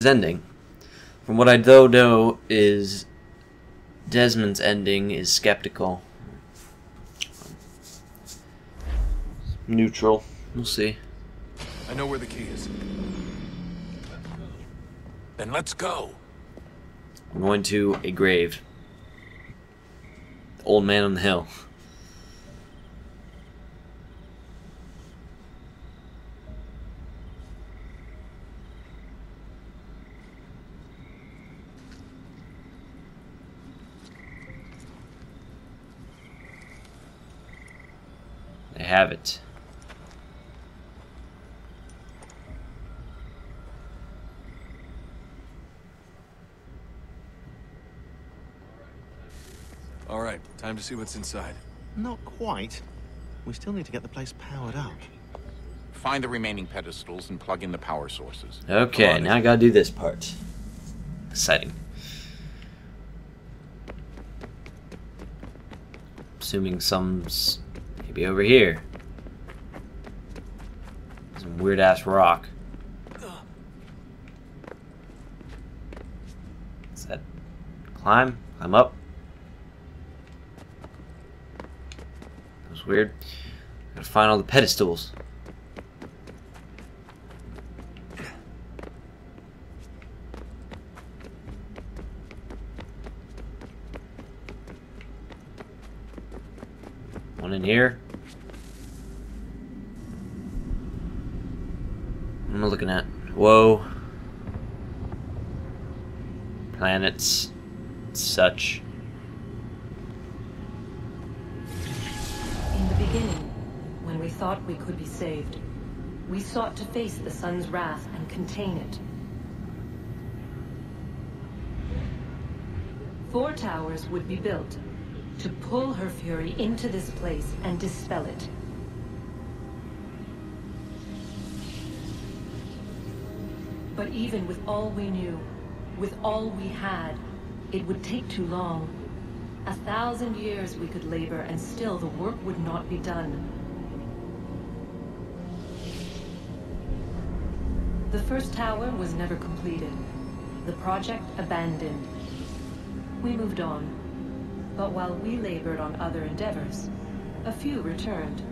ending. From what I though know is Desmond's ending is skeptical. Neutral. We'll see. I know where the key is. Then let's go. I'm going to a grave. The old man on the hill. They have it. All right, time to see what's inside. Not quite. We still need to get the place powered up. Find the remaining pedestals and plug in the power sources. Okay, now I gotta do this part. Exciting. Assuming some's maybe over here. Some weird ass rock. Is that climb? Climb up? That was weird. Gotta find all the pedestals. One in here. What am I looking at? Whoa. Planets. Such. In the beginning, when we thought we could be saved, we sought to face the sun's wrath and contain it. 4 towers would be built to pull her fury into this place and dispel it. But even with all we knew, with all we had, it would take too long. 1,000 years we could labor and still the work would not be done. The first tower was never completed. The project abandoned. We moved on. But while we labored on other endeavors, a few returned.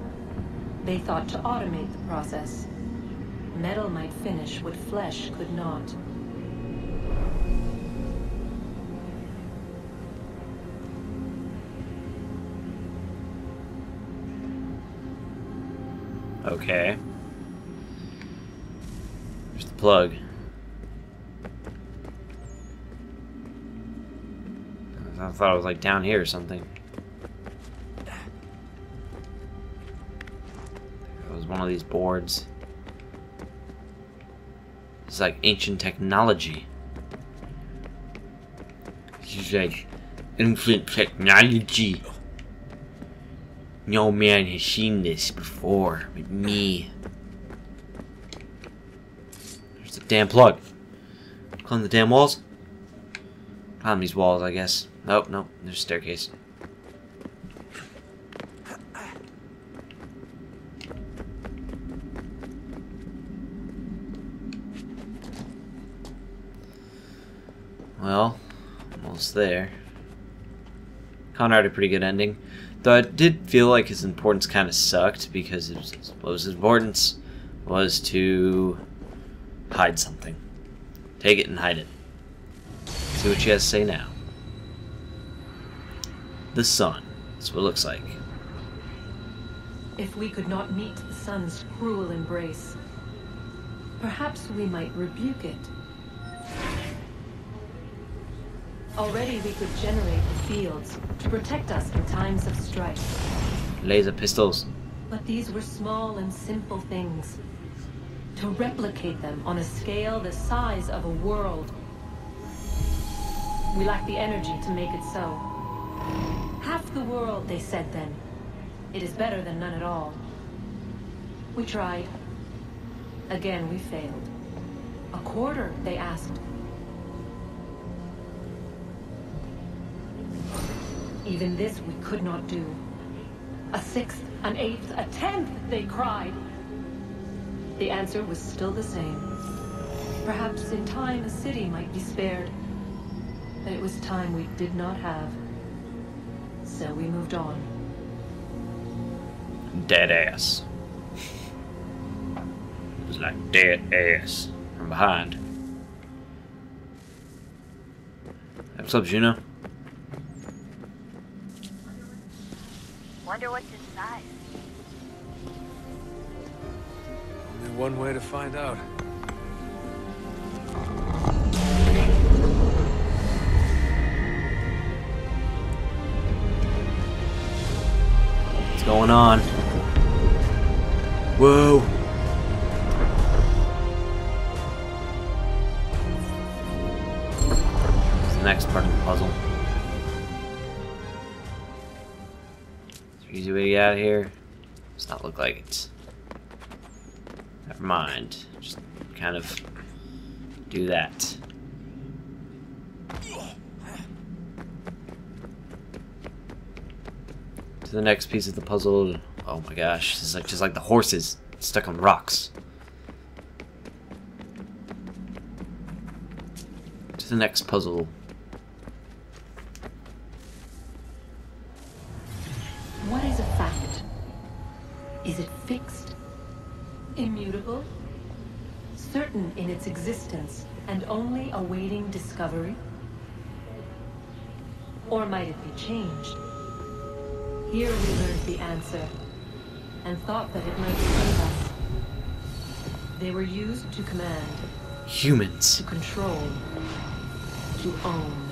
They thought to automate the process. Metal might finish what flesh could not. Okay. There's the plug. I thought it was like down here or something. It was one of these boards. It's like ancient technology. It's like ancient technology. No man has seen this before but me. There's the damn plug. Climb the damn walls. Climb these walls, I guess. Nope, nope. There's a staircase. Well, almost there. Conrad had a pretty good ending. Though I did feel like his importance kind of sucked because what was his importance? Was to hide something. Take it and hide it. See what she has to say now. The sun. That's what it looks like. If we could not meet the sun's cruel embrace, perhaps we might rebuke it. Already we could generate the fields to protect us in times of strife. Laser pistols. But these were small and simple things. To replicate them on a scale the size of a world. We lack the energy to make it so. Half the world, they said then. It is better than none at all. We tried. Again, we failed. A quarter, they asked. Even this we could not do. A 6th, an 8th, a 10th, they cried. The answer was still the same. Perhaps in time a city might be spared. But it was time we did not have. So we moved on. Dead ass. It was like dead ass from behind. What's up, Juno? Wonder what's inside. Only one way to find out. What's going on? Whoa! What's the next part of the puzzle? Is there an easy way to get out of here? Does not look like it. Never mind. Just kind of do that. To the next piece of the puzzle. Oh my gosh, this is like just like the horses stuck on rocks. To the next puzzle. What is a fact? Is it fixed? Immutable? Certain in its existence and only awaiting discovery? Or might it be changed? Here we learned the answer, and thought that it might save us. They were used to command, Humans. to control, to own.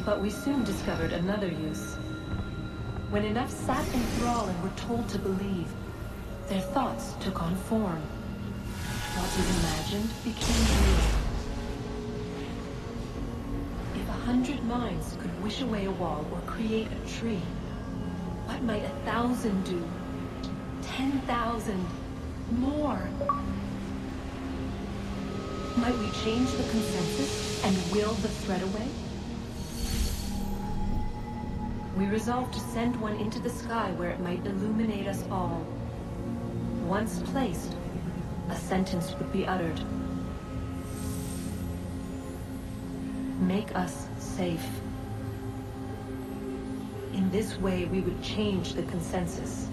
But we soon discovered another use. When enough sat in thrall and were told to believe, their thoughts took on form. What was imagined became real. If 100 minds could wish away a wall or create a tree, what might 1,000 do? 10,000? More? Might we change the consensus and will the threat away? We resolved to send one into the sky where it might illuminate us all. Once placed, a sentence would be uttered. Make us safe. In this way, we would change the consensus.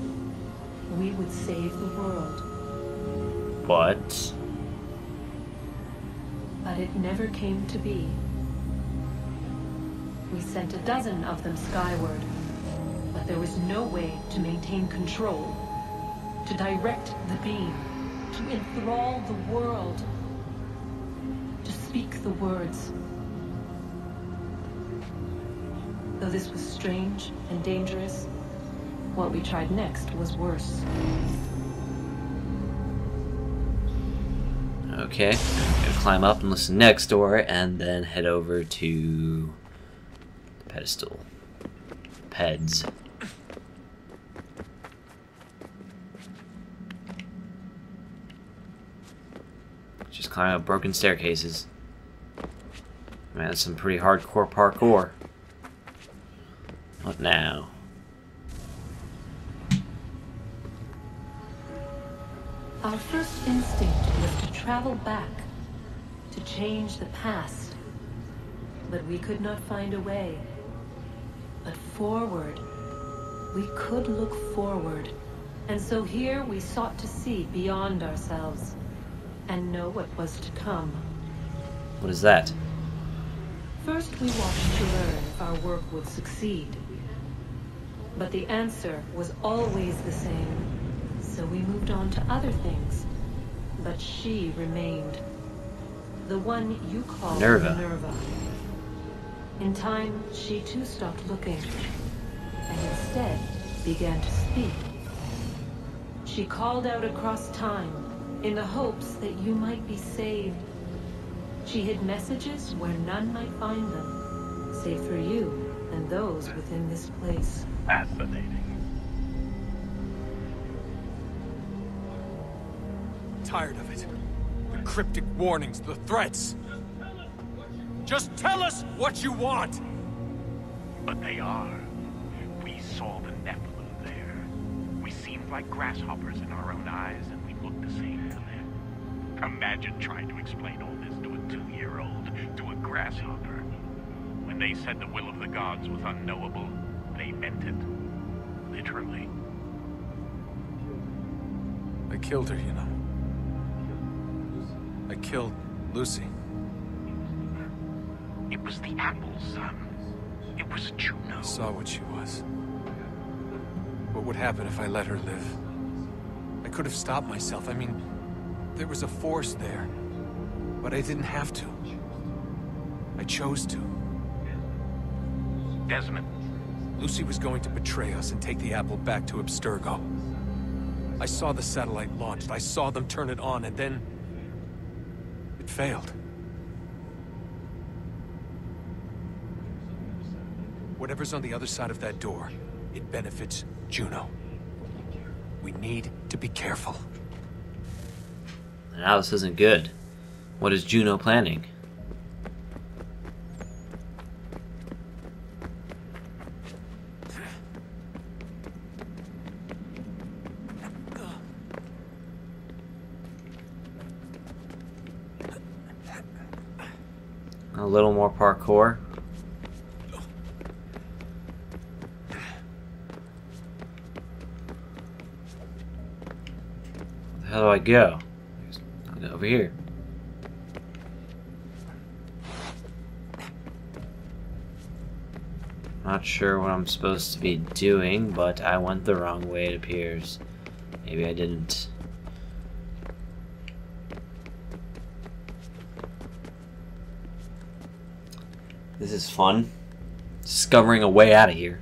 We would save the world. What? But it never came to be. We sent a dozen of them skyward, but there was no way to maintain control, to direct the beam, to enthrall the world, to speak the words. Though this was strange and dangerous, what we tried next was worse. Okay, I'm gonna climb up and listen next door, and then head over to the pedestal. Peds. Just climb up broken staircases. Man, that's some pretty hardcore parkour. What now? Our first instinct was to travel back, to change the past. But we could not find a way. But forward, we could look forward. And so here we sought to see beyond ourselves, and know what was to come. What is that? First we watched to learn if our work would succeed. But the answer was always the same. So we moved on to other things. But she remained. The one you call Minerva. Minerva. In time, she too stopped looking, and instead began to speak. She called out across time, in the hopes that you might be saved. She hid messages where none might find them, save for you and those within this place. Fascinating. Tired of it. The cryptic warnings, the threats. Just tell us what you want! But they are. We saw the Nephilim there. We seemed like grasshoppers in our own eyes, and we looked the same to them. Imagine trying to explain all this to a 2-year-old, to a grasshopper. When they said the will of the gods was unknowable, they meant it. Literally. I killed her, you know. I killed Lucy. It was the apple, son. It was Juno. I saw what she was. What would happen if I let her live? I could have stopped myself. I mean, there was a force there. But I didn't have to. I chose to. Desmond. Lucy was going to betray us and take the apple back to Abstergo. I saw the satellite launched. I saw them turn it on, and then... it failed. Whatever's on the other side of that door, it benefits Juno. We need to be careful. Now this isn't good. What is Juno planning? A little more parkour. How do I go? I'll go over here. Not sure what I'm supposed to be doing, but I went the wrong way, it appears. Maybe I didn't. This is fun. Discovering a way out of here.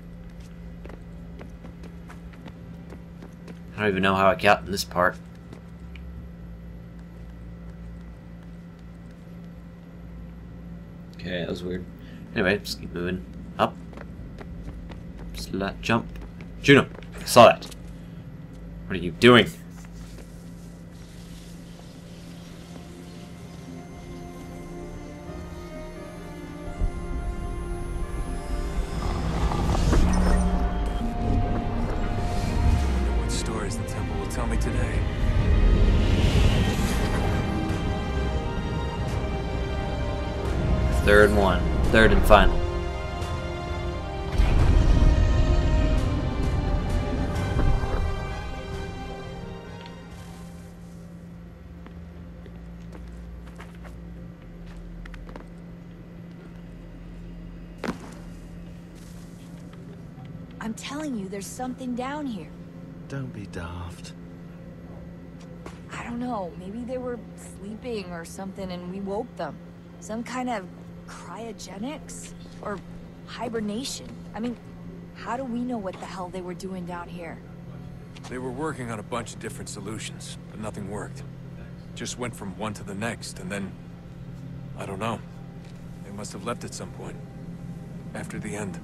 I don't even know how I got in this part. Okay, that was weird. Anyway, just keep moving. Up. Slut jump. Juno! I saw that. What are you doing? What stories the temple will tell me today. Third one. Third and final. I'm telling you, there's something down here. Don't be daft. I don't know, maybe they were sleeping or something and we woke them. Some kind of cryogenics? Or hibernation? I mean, how do we know what the hell they were doing down here? They were working on a bunch of different solutions, but nothing worked. Just went from one to the next, and then... I don't know. They must have left at some point. After the end.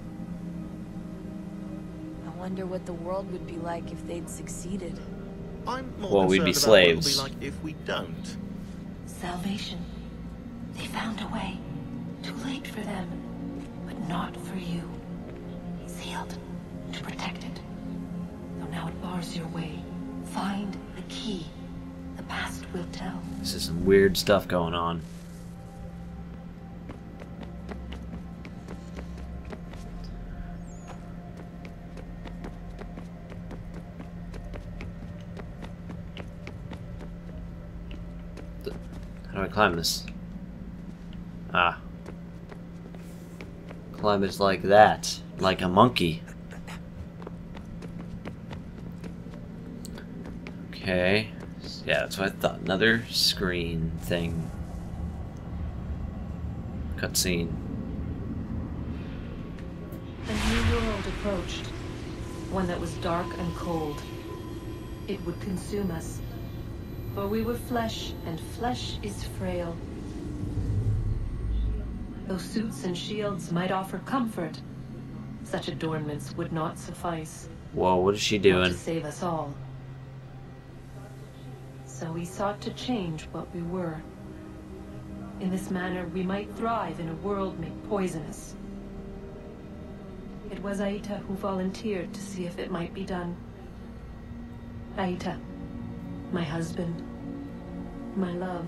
I wonder what the world would be like if they'd succeeded. I'm more Well, we'd be concerned about what it'll slaves. be like if we don't. Salvation. They found a way. Too late for them, but not for you. Sealed to protect it. Though now it bars your way. Find the key. The past will tell. This is some weird stuff going on. How do I climb this? Ah. Climb it like that. Like a monkey. Okay. Yeah, that's what I thought. Another screen thing. Cutscene. A new world approached. One that was dark and cold. It would consume us. For we were flesh, and flesh is frail. Though suits and shields might offer comfort, such adornments would not suffice. Whoa, what is she Not doing? to save us all. So we sought to change what we were. In this manner, we might thrive in a world made poisonous. It was Aita who volunteered to see if it might be done. Aita, my husband. My love.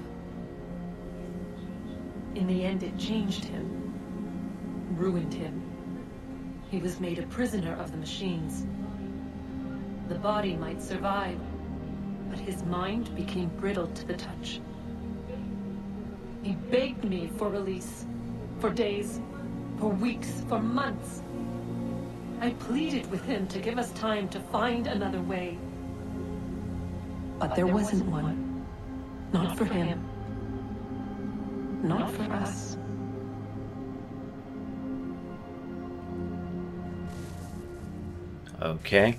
In the end, it changed him. Ruined him. He was made a prisoner of the machines. The body might survive, but his mind became brittle to the touch. He begged me for release. For days, for weeks, for months. I pleaded with him to give us time to find another way. But there wasn't one. Not for him. Not for us. Okay.